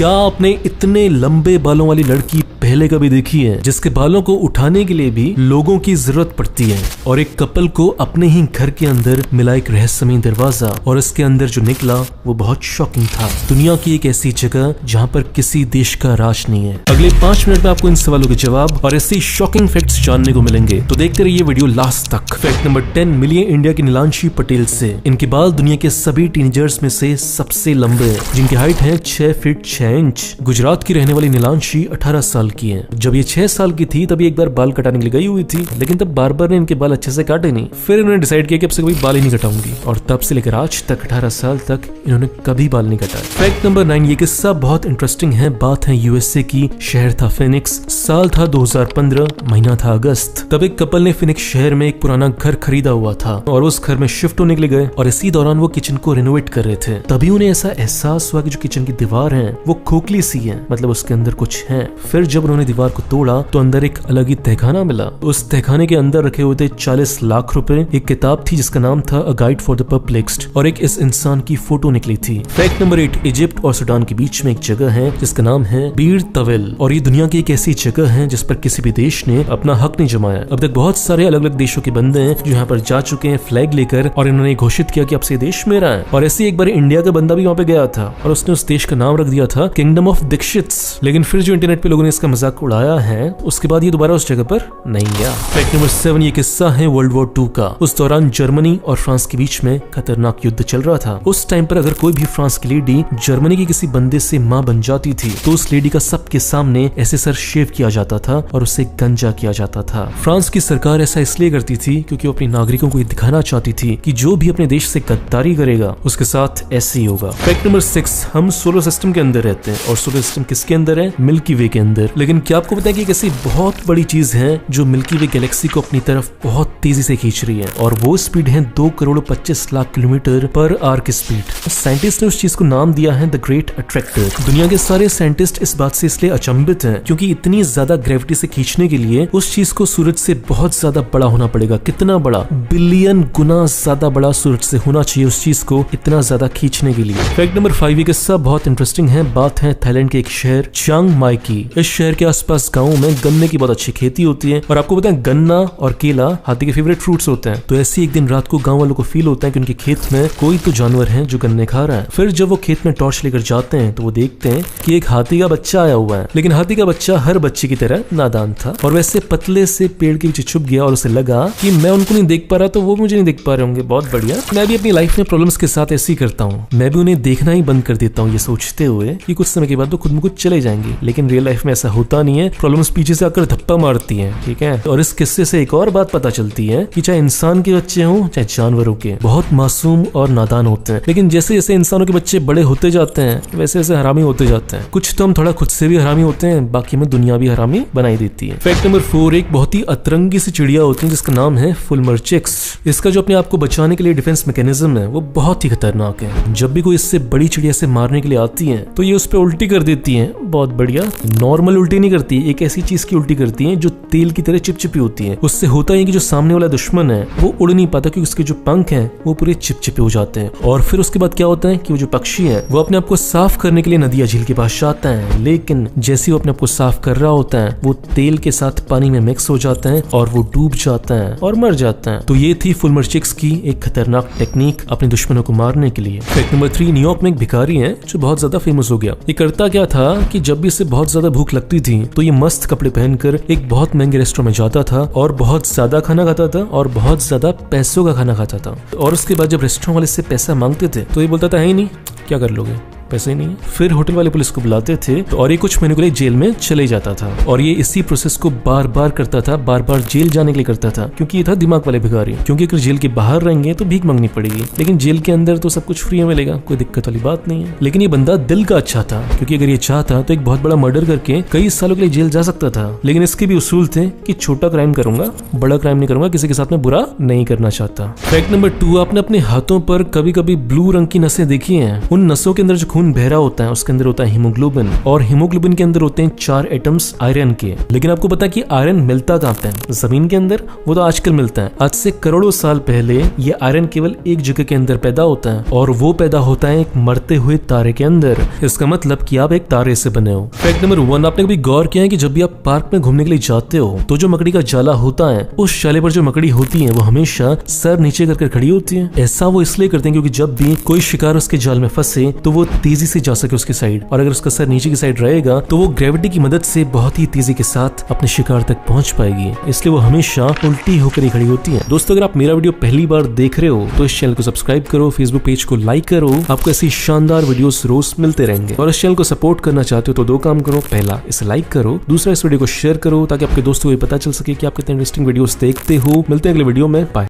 क्या आपने इतने लंबे बालों वाली लड़की पहले कभी देखी है जिसके बालों को उठाने के लिए भी लोगों की जरूरत पड़ती है? और एक कपल को अपने ही घर के अंदर मिला एक रहस्यमय दरवाजा और इसके अंदर जो निकला वो बहुत शॉकिंग था। दुनिया की एक ऐसी जगह जहाँ पर किसी देश का राज नहीं है। अगले 5 मिनट में आपको इन सवालों के जवाब और ऐसे शॉकिंग फैक्ट्स जानने को मिलेंगे, तो देखते रहिए वीडियो लास्ट तक। फैक्ट नंबर 10, मिलिए इंडिया की नीलांशी पटेल से। इनके बाल दुनिया के सभी टीनेजर्स में से सबसे लंबे हैं, जिनकी हाइट है 6 फीट 6 इंच। गुजरात की रहने वाली नीलांशी 18 साल की है। जब ये 6 साल की थी तब एक बार बाल कटाने के लिए गई हुई थी, लेकिन तब बार्बर ने इनके बाल अच्छे से काटे नहीं। फिर इन्होंने डिसाइड किया कि अब से कभी बाल ही नहीं कटाऊंगी, और तब से लेकर आज तक 18 साल तक इन्होंने कभी बाल नहीं कटाए। फैक्ट नंबर 9, ये किस्सा बहुत इंटरेस्टिंग है। बात है यूएसए की, शहर था फिनिक्स, साल था 2015, महीना था अगस्त। तब एक कपल ने फिनिक्स शहर में एक पुराना घर खरीदा हुआ था और उस घर में शिफ्ट होने के लिए गए, और इसी दौरान वो किचन को रिनोवेट कर रहे थे। तभी उन्हें ऐसा एहसास हुआ कि जो किचन की दीवार है वो खोखली सी है, मतलब उसके अंदर कुछ है। फिर जब उन्होंने दीवार को तोड़ा तो अंदर एक अलग ही तहखाना मिला। उस तहखाने के अंदर रखे हुए थे 40 लाख रुपए, एक किताब थी जिसका नाम था a guide for the perplexed, और एक इस इंसान की फोटो निकली थी। फैक्ट नंबर 8, इजिप्ट और सूडान के बीच में एक जगह है जिसका नाम है बीर तवेल, और ये दुनिया की एक ऐसी जगह है जिस पर किसी भी देश ने अपना हक नहीं जमाया। अब तक बहुत सारे अलग अलग देशों के बंदे हैं जो यहाँ पर जा चुके हैं फ्लैग लेकर, और इन्होंने घोषित किया कि अब से देश मेरा है। और ऐसे एक बार इंडिया का बंदा भी वहाँ पे गया था और उसने उस देश का नाम रख दिया था किंगडम ऑफ दीक्षित्स। लेकिन फिर जो इंटरनेट पे लोगों ने इसका मजाक उड़ाया है, उसके बाद ये दोबारा उस जगह पर नहीं गया। फैक्ट नंबर 7, ये किस्सा है वर्ल्ड वॉर 2 का। उस दौरान जर्मनी और फ्रांस के बीच में खतरनाक युद्ध चल रहा था। उस टाइम पर अगर कोई भी फ्रांस की लेडी जर्मनी के किसी बंदे से मां बन जाती थी तो उस लेडी का सबके सामने ऐसे सर शेव किया जाता था और उसे गंजा किया जाता था। फ्रांस की सरकार ऐसा इसलिए करती थी क्योंकि वो अपने नागरिकों को दिखाना चाहती थी कि जो भी अपने देश से गद्दारी करेगा उसके साथ ऐसे ही होगा। फैक्ट नंबर 6, हम सोलर सिस्टम के अंदर रहते हैं, और सोलर सिस्टम किसके अंदर है? मिल्की वे के अंदर। लेकिन क्या आपको पता है कि ऐसी बहुत बड़ी चीज है जो मिल्की वे गैलेक्सी को अपनी तरफ बहुत तेजी से खींच रही है, और वो स्पीड है 2,25,00,000 किलोमीटर पर आवर की स्पीड। साइंटिस्ट ने उस चीज को नाम दिया है द ग्रेट अट्रैक्टर। दुनिया के सारे साइंटिस्ट इस बात से इसलिए अचंभित हैं क्योंकि इतनी ज्यादा ग्रेविटी से खींचने के लिए उस चीज को सूरज से बहुत ज्यादा बड़ा होना पड़ेगा। कितना बड़ा? बिलियन गुना ज्यादा बड़ा सूरज से होना चाहिए उस चीज को इतना ज्यादा खींचने के लिए। फैक्ट नंबर 5, ये किस्सा बहुत इंटरेस्टिंग है। बात है थाईलैंड के एक शहर चियांग माई की। इस शहर के आसपास गाँव में गन्ने की बहुत अच्छी खेती होती है, और आपको पता है गन्ना और केला हाथी के फेवरेट फ्रूट्स होते हैं। तो ऐसे एक दिन रात को गांव वालों को फील होता है कि उनके खेत में कोई तो जानवर है जो गन्ने खा रहा है। फिर जब वो खेत में टॉर्च लेकर जाते हैं तो वो देखते हैं कि एक हाथी का बच्चा आया हुआ है, लेकिन हाथी का बच्चा हर बच्चे की तरह नादान था और वैसे पतले से पेड़ के पीछे छुप गया, और उसे लगा कि मैं उनको नहीं देख पा रहा तो वो मुझे नहीं देख पा रहे होंगे, बहुत बढ़िया, मैं भी अपनी लाइफ में प्रॉब्लम्स के साथ ऐसे ही करता हूँ, मैं भी उन्हें देखना ही बंद कर देता हूँ, ये सोचते हुए कि कुछ समय के बाद तो खुद में खुद चले जाएंगे। लेकिन रियल लाइफ में ऐसा होता नहीं है, प्रॉब्लम्स पीछे से आकर धप्पा मारती है, ठीक है। और इस किस्से से एक और बात पता चलती है कि चाहे इंसान के बच्चे हों चाहे जानवरों के, बहुत मासूम और नादान होते हैं, लेकिन जैसे जैसे इंसानों के बच्चे बड़े होते जाते हैं वैसे वैसे हरामी होते जाते हैं। कुछ तो हम थोड़ा खुद से भी हरामी होते हैं, बाकी में दुनिया भी हरामी बनाई देती है। फैक्ट नंबर 4, एक बहुत ही अतरंगी सी चिड़िया होती है जिसका नाम है फुलमर चिक्स। इसका जो अपने आप को बचाने के लिए डिफेंस मैकेनिज्म है वो बहुत ही खतरनाक है। जब भी कोई इससे बड़ी चिड़िया से मारने के लिए आती है तो ये उस पर उल्टी कर देती है, बहुत बढ़िया। नॉर्मल उल्टी नहीं करती, एक ऐसी चीज की उल्टी करती है जो तेल की तरह चिपचिपी होती है। उससे होता है कि जो सामने वाला दुश्मन है वो उड़ नहीं पाता क्योंकि उसके जो पंख हैं वो पूरे चिपचिपे हो जाते हैं। और फिर उसके बाद क्या होता है कि वो जो पक्षी है वो अपने आप को साफ करने के लिए नदी या झील के पास जाता है, लेकिन जैसे वो अपने आप को साफ कर रहा होता है वो तेल के साथ पानी में मिक्स हो जाता है और वो डूब जाता है और मर जाता है। तो ये थी फुलमर चिक्स की एक खतरनाक टेक्निक अपने दुश्मनों को मारने के लिए। फैक्ट नंबर 3, न्यूयॉर्क में एक भिखारी है जो बहुत ज्यादा फेमस हो गया। ये करता क्या था कि जब भी इसे बहुत ज्यादा भूख लगती थी तो ये मस्त कपड़े पहनकर एक बहुत महंगे रेस्टोरेंट में जाता था और बहुत ज्यादा खाना खाता था और बहुत ज्यादा पैसों का खाना खाता था। और उसके बाद जब रेस्टोरेंट वाले से पैसा मांगते थे तो ये बोलता था है ही नहीं, क्या कर लोगे, पैसे नहीं है। फिर होटल वाले पुलिस को बुलाते थे और ये कुछ महीनों के लिए जेल में चले जाता था, और ये इसी प्रोसेस को बार बार करता था, बार बार जेल जाने के लिए करता था, क्योंकि ये था दिमाग वाले भिखारी। क्योंकि अगर जेल के बाहर रहेंगे तो भीख मांगनी पड़ेगी, लेकिन जेल के अंदर तो सब कुछ फ्री में मिलेगा, कोई दिक्कत वाली बात नहीं है। लेकिन ये बंदा दिल का अच्छा था, क्योंकि अगर ये चाहता तो एक बहुत बड़ा मर्डर करके कई सालों के लिए जेल जा सकता था, लेकिन इसके भी उसूल थे कि छोटा क्राइम करूंगा, बड़ा क्राइम नहीं करूंगा, किसी के साथ में बुरा नहीं करना चाहता। फैक्ट नंबर 2, आपने अपने हाथों पर कभी कभी ब्लू रंग की नसें देखी हैं? उन नसों के अंदर जो खून खून बह रहा होता है उसके अंदर होता है हीमोग्लोबिन, और हीमोग्लोबिन के अंदर होते हैं 4 एटम्स आयरन के। लेकिन आपको पता है कि आयरन मिलता कहाँ पे है? जमीन के अंदर। वो तो आजकल मिलता है। आज से करोड़ों साल पहले ये आयरन केवल एक जगह के अंदर पैदा होता है, और वो पैदा होता है एक मरते हुए तारे के अंदर। इसका मतलब कि आप एक तारे से बने हो। फैक्ट नंबर 1, आपने कभी गौर किया है कि जब भी आप पार्क में घूमने के लिए जाते हो तो जो मकड़ी का जाला होता है, उस जाले पर जो मकड़ी होती है वो हमेशा सर नीचे करके खड़ी होती है। ऐसा वो इसलिए करते हैं क्योंकि जब भी कोई शिकार उसके जाल में फंसे तो वो तेजी से जा सके उसकी साइड, और अगर उसका सर नीचे की साइड रहेगा तो वो ग्रेविटी की मदद से बहुत ही तेजी के साथ अपने शिकार तक पहुंच पाएगी। इसलिए वो हमेशा उल्टी होकर ही खड़ी होती है। दोस्तों, अगर आप मेरा वीडियो पहली बार देख रहे हो तो इस चैनल को सब्सक्राइब करो, फेसबुक पेज को लाइक करो। आपको ऐसी शानदार वीडियोस रोज मिलते रहेंगे। और इस चैनल को सपोर्ट करना चाहते हो तो 2 काम करो। पहला, इसे लाइक करो। दूसरा, इस वीडियो को शेयर करो ताकि आपके दोस्तों को पता चल सके कि आप कितने इंटरेस्टिंग वीडियोस देखते हो। मिलते हैं अगले वीडियो में। बाय।